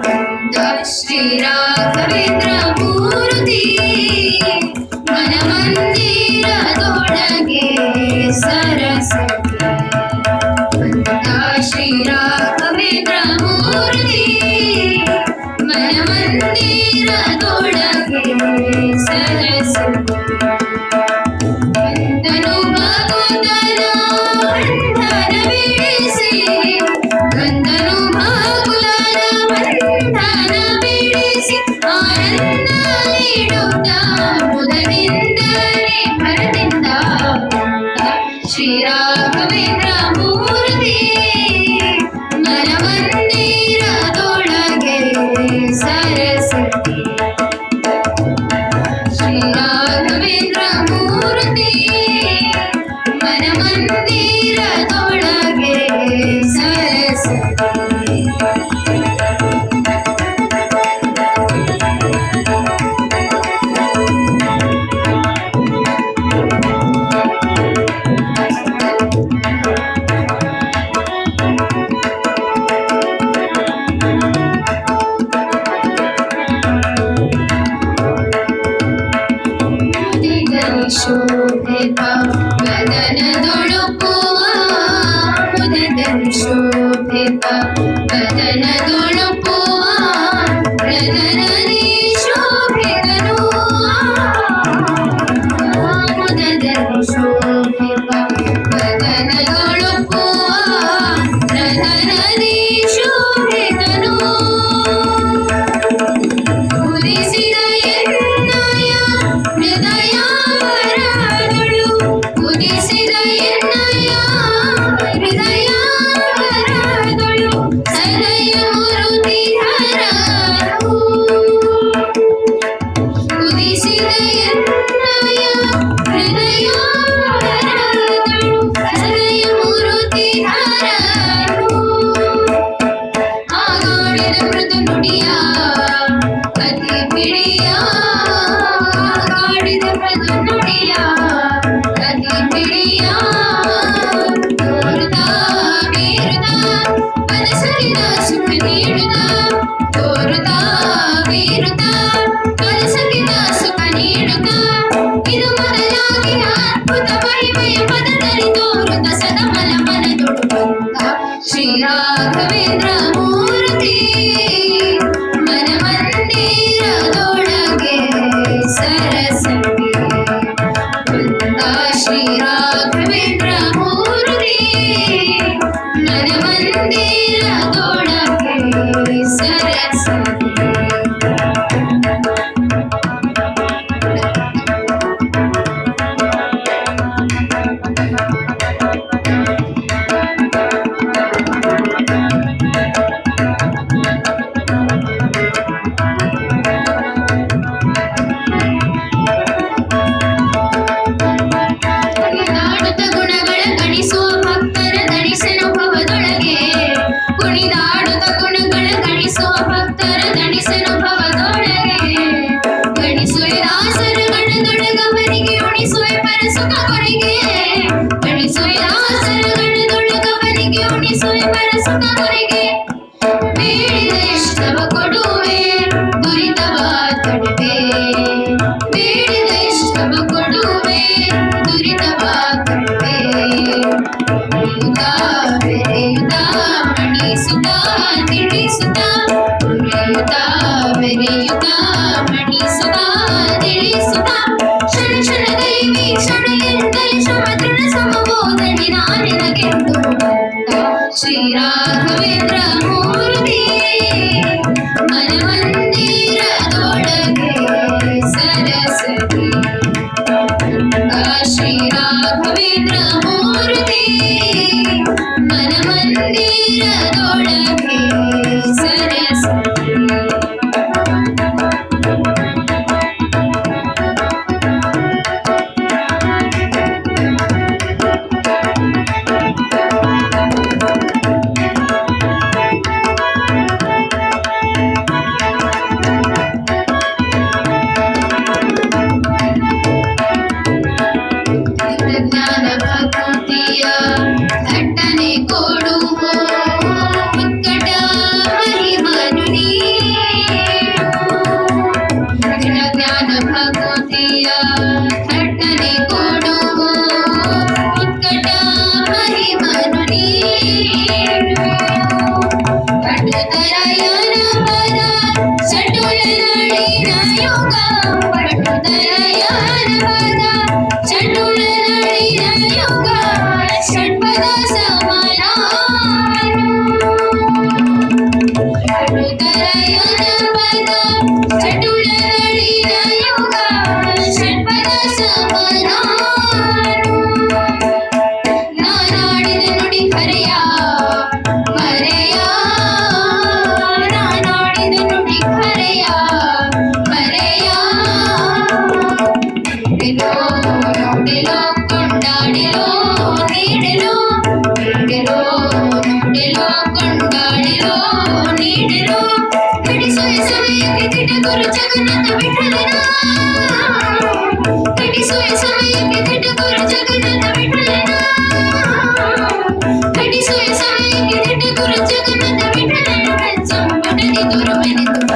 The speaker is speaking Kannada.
ಬಂದ ಶ್ರೀ ರಾಘವೇಂದ್ರ ಮೂರ್ತಿ ಮನ ಮಂದಿರದೊಳಗೆ ಸರಸತಿ ಬಂದ ಶ್ರೀ ರಾಘವೇಂದ್ರ ಮೂರ್ತಿ ಮನ ಮಂದಿರದೊಳಗೆ ಸರಸತಿ ಶ್ರೀ ರಾಘವೇಂದ್ರ ಮೂರ್ತಿ ಮನ ಮಂದಿರದೊಳಗೆ ಸರಸತಿ ಶ್ರೀ ರಾಘವೇಂದ್ರ ಮೂರ್ತಿ ಮನ ಮಂದಿರದೊಳಗೆ ಸರಸತಿ ಶೋಭಿತ ವದನದೊಳುಪುವ ಮುದದಲ್ಲಿ ಶೋಭಿತ ವದನದೊಳುಪುವ ರದನದಿ ಶೋಭಿತನು ಮುದದಲ್ಲಿ ಶೋಭಿತ ವದನದೊಳುಪುವ ರದನದಿ ಶೋಭಿತನು ಉದಿಸಿದ ಎನ್ನಯ ಹೃದಯ ಉದಿಸಿದ ಎನ್ನಯ ಹೃದಯ ವರದೊಳು ಸದಯ ಮುರುತಿಹರನು ಉದಿಸಿದ ಎನ್ನಯ ಹೃದಯ ವರದೊಳು ಸದಯ ಮುರುತಿಹರನು ಆಗಾಡಿದ ಮೃದು ನುಡಿಯ ಅತಿ ಪಿಡಿಯ ಆಗಾಡಿದ ಮೃದು ನುಡಿಯ ಅತಿ ಪಿಡಿಯ ತೋರುತ್ತಾ ಬೀರುತ್ತಾ ಮನಸರಿದ ಸುಖ ನೀಡುತ್ತಾ ತೋರುತ್ತಾ ಬೀರುತ್ತಾ ಮನಸರಿದ ಸುಖ ನೀಡುತ್ತಾ ಇದು ಮೊದಲಾಗಿ ಅದ್ಭುತ ಮಹಿಮೆಯ ಪದದಲ್ಲಿ ತೋರುತ್ತಾ ಸದಮಲ ಮನದೊಳು ಬಂದ ಶ್ರೀ ರಾಘವೇಂದ್ರ ಮೂರ್ತಿ ಮನ ಮಂದಿರದೊಳಗೆ ಸರಸತಿ ಬಂದ ಶ್ರೀ ರಾಘವೇಂದ್ರ ಮೂರ್ತಿ ಮನ ಮಂದಿರದೊಳಗೆ ಸರಸತಿ ಕುಣಿದಾಡುತ್ತ ಗುಣಗಳ ಗಣಿಸುವ ಭಕ್ತರ ದಣಿಸನುಭವದೊಳಗೆ ಕುಣಿದಾಡುತ್ತ ಗುಣಗಳ ಗಣಿಸುವ ಭಕ್ತರ ದಣಿಸನುಭವದೊಳಗೆ ಗಣಿಸುವೆ ದಾಸರ ಗಣದೊಳಗವರಿಗೆ ಉಣಿಸುವೆ ಪರಸುಖ ಕೊನೆಗೆ ಗಣಿಸುವೆ ದಾಸರ ಗಣದೊಳಗವರಿಗೆ ಉಣಿಸುವೆ ಪರಸುಖ ಕೊನೆಗೆ ಬೇಡಿದ ಇಷ್ಟವ ಕೊಡುವೆ ದುರಿತವ ತಡುವೆ ಬೇಡಿದ ಇಷ್ಟವ ಕೊಡುವೆ ದುರಿತವ ತಡುವೆ ಬೆರೆಯುತ್ತ ಮಣಿಸುತ್ತ ತಿಳಿಸುತ್ತ ಉರಿಯುತ್ತ ಬೆರೆಯುತ್ತ ಮಣಿಸುತ್ತ ತಿಳಿಸುತ್ತ ಕ್ಷಣ ಕ್ಷಣದಲ್ಲಿ ಕ್ಷಣ ಎಂದಲೇ ಶ್ರಮ ದೃಢ ಸಮಬೋಧನೆ ನಾನಿನಗೆಂದು ಬಂದ ಶ್ರೀ ರಾಘವೇಂದ್ರ ಮೂರ್ತಿ ಮನ ಮಂದಿರದೊಳಗೆ ಸರಸತಿ ಬಂದ ಶ್ರೀ ರಾಘವೇಂದ್ರ ಮೂರ್ತಿ ಮನ ಮಂದಿರದೊಳಗೆ ಸರಸತಿ पद सटुल नळिन युग पटुदयन पद सटुल नळिन युग षट्पद समानानु पटुदयन पद सटुल नळिन युग षट्पद समानानु ನಾನಾಡಿದ ನುಡಿ ಹರೆಯ ಮರೆಯ ನಾನಾಡಿದ ನುಡಿ ಹರೆಯ ಮರೆಯ ನುಡಿಲೋ ನುಡಿಲೋ ಕೊಂಡಾಡಿಲೋ ನೀಡಿಲೋ ನುಡಿಲೋ ನುಡಿಲೋ ಕೊಂಡಾಡಿಲೋ ನೀಡಿಲೋ ಬಿಡಿಸುವ ಸಮಯಕ್ಕೆ ಕಿಟಗುರು ಜಗನ್ನಾಥ ವಿಠಲನ ಬಿಡಿಸುವ ಸಮಯಕ್ಕೆ ಕಿಟಗುರು ಜಗನ್ನಾಥ ವಿಠಲನ ಕಟಿಸುವ ಸಮಯಕ್ಕೆ ಕಿಟಗುರು ಜಗನ್ನಾಥ ವಿಠಲನ ಸಂಪಟದಿ ದುರುವೆನಿತು